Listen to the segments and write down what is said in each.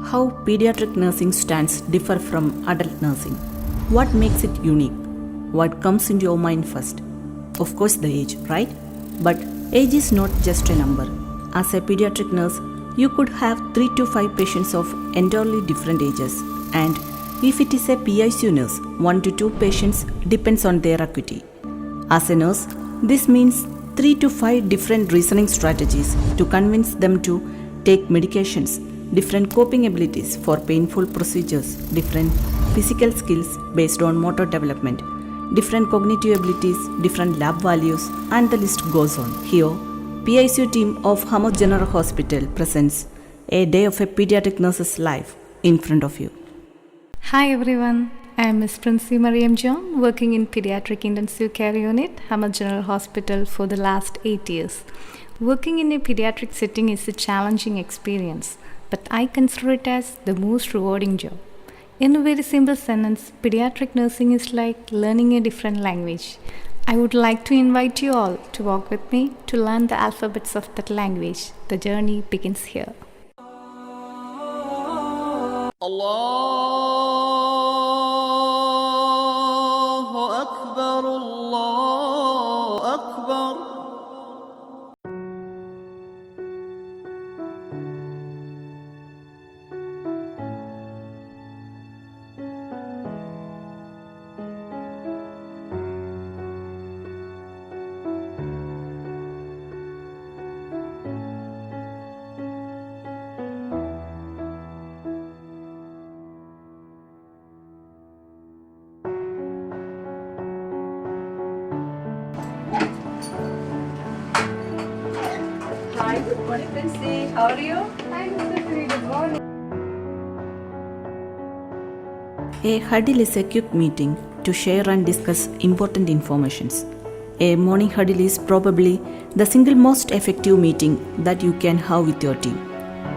How pediatric nursing stands differ from adult nursing. What makes it unique? What comes into your mind first? Of course, the age, right? But age is not just a number. As a pediatric nurse, you could have 3 to 5 patients of entirely different ages. And if it is a PICU nurse, 1 to 2 patients depends on their acuity. As a nurse, this means 3 to 5 different reasoning strategies to convince them to take medications, different coping abilities for painful procedures, different physical skills based on motor development, different cognitive abilities, different lab values, and the list goes on. Here, PICU team of Hamad General Hospital presents a day of a pediatric nurse's life in front of you. Hi everyone, I am Ms. Princy Mariam John, working in Pediatric Intensive Care Unit, Hamad General Hospital for the last 8 years. Working in a pediatric setting is a challenging experience, but I consider it as the most rewarding job. In a very simple sentence, pediatric nursing is like learning a different language. I would like to invite you all to walk with me to learn the alphabets of that language. The journey begins here. Allahu Akbar, Allahu Akbar. Hi, good morning, Princy. How are you? Hi, Mr. Sri. Good morning. A huddle is a quick meeting to share and discuss important informations. A morning huddle is probably the single most effective meeting that you can have with your team.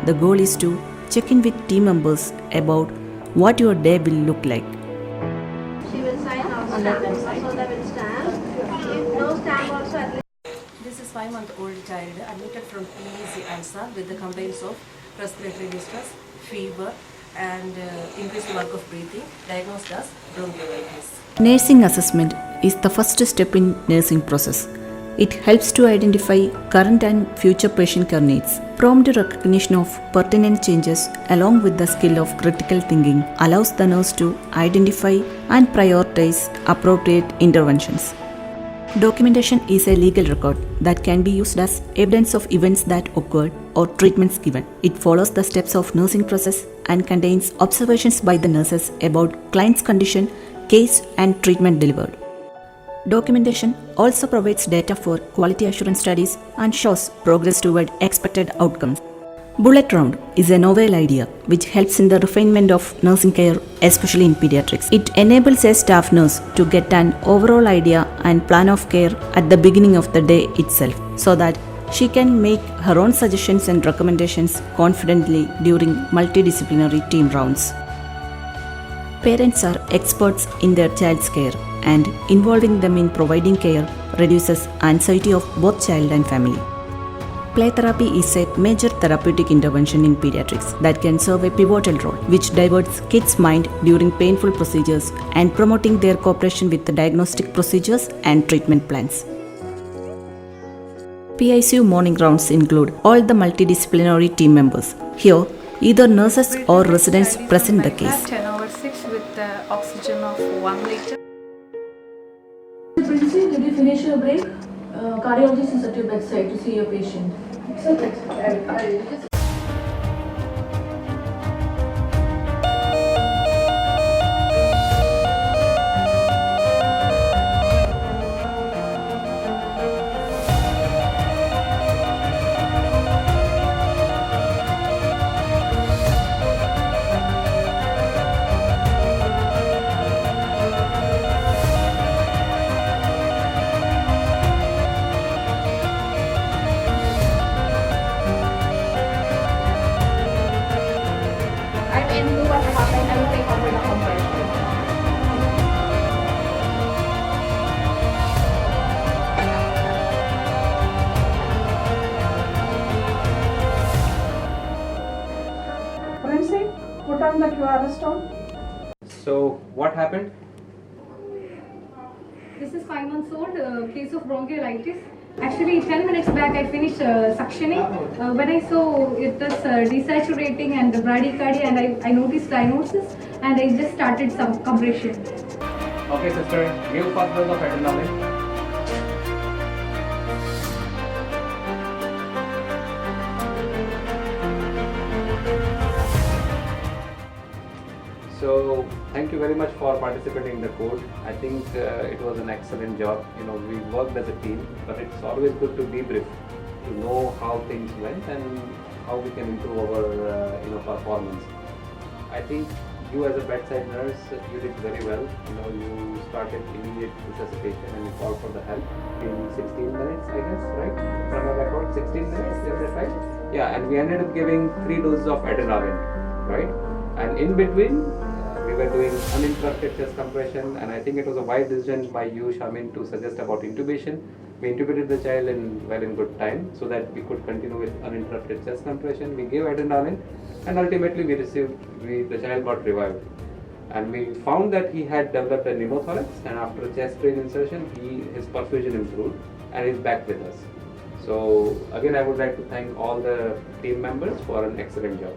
The goal is to check in with team members about what your day will look like. She will sign off on that website. So they will stamp. If no stamp also at least. This is 5-month-old child admitted from PEC ALSA with the complaints of respiratory distress, fever and increased work of breathing, diagnosed as bronchiolitis. Nursing assessment is the first step in nursing process. It helps to identify current and future patient care needs. Prompt recognition of pertinent changes along with the skill of critical thinking allows the nurse to identify and prioritize appropriate interventions. Documentation is a legal record that can be used as evidence of events that occurred or treatments given. It follows the steps of nursing process and contains observations by the nurses about client's condition, case and treatment delivered. Documentation also provides data for quality assurance studies and shows progress toward expected outcomes. Bullet round is a novel idea which helps in the refinement of nursing care, especially in pediatrics. It enables a staff nurse to get an overall idea and plan of care at the beginning of the day itself, so that she can make her own suggestions and recommendations confidently during multidisciplinary team rounds. Parents are experts in their child's care, and involving them in providing care reduces anxiety of both child and family. Play therapy is a major therapeutic intervention in pediatrics that can serve a pivotal role, which diverts kids' mind during painful procedures and promoting their cooperation with the diagnostic procedures and treatment plans. PICU morning rounds include all the multidisciplinary team members. Here, either nurses or residents present the case. 10/6 with the oxygen of 1 liter. Princy, did you finish your break? Cardiologist is at your bedside to see your patient. So that's Princy, side. Put on the QR stone. So what happened? This is 5 months old, case of bronchiolitis. Actually, 10 minutes back I finished suctioning. When I saw it was desaturating and bradycardia, and I noticed diagnosis, and I just started some compression. Okay, sister, give first dose of adrenaline. So thank you very much for participating in the code. I think it was an excellent job. We worked as a team, but it's always good to debrief, to know how things went and how we can improve our performance. I think you as a bedside nurse, you did very well. You started immediate resuscitation and you called for the help in 16 minutes, I guess, right? From a record, 16 minutes, is that right? Yeah, and we ended up giving 3 doses of adrenaline, right? And in between, we were doing uninterrupted chest compression, and I think it was a wise decision by you, Shamin, to suggest about intubation. We intubated the child in good time so that we could continue with uninterrupted chest compression. We gave adrenaline, and ultimately the child got revived. And we found that he had developed a pneumothorax, and after a chest drain insertion, his perfusion improved, and he's back with us. So again, I would like to thank all the team members for an excellent job.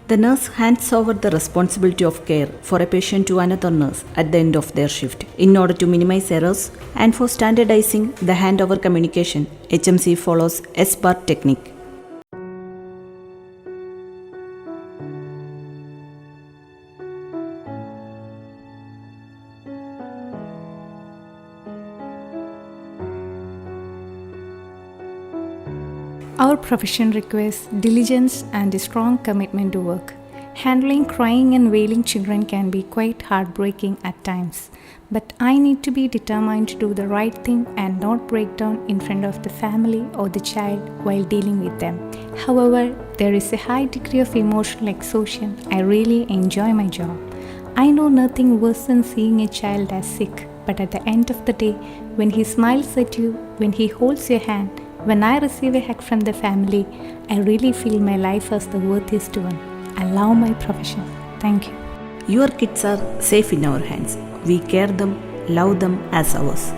The nurse hands over the responsibility of care for a patient to another nurse at the end of their shift. In order to minimize errors and for standardizing the handover communication, HMC follows S-bar technique. Our profession requires diligence and a strong commitment to work. Handling crying and wailing children can be quite heartbreaking at times, but I need to be determined to do the right thing and not break down in front of the family or the child while dealing with them. However, there is a high degree of emotional exhaustion. I really enjoy my job. I know nothing worse than seeing a child as sick, but at the end of the day, when he smiles at you, when he holds your hand, when I receive a hug from the family, I really feel my life as the worthiest one. I love my profession. Thank you. Your kids are safe in our hands. We care them, love them as ours.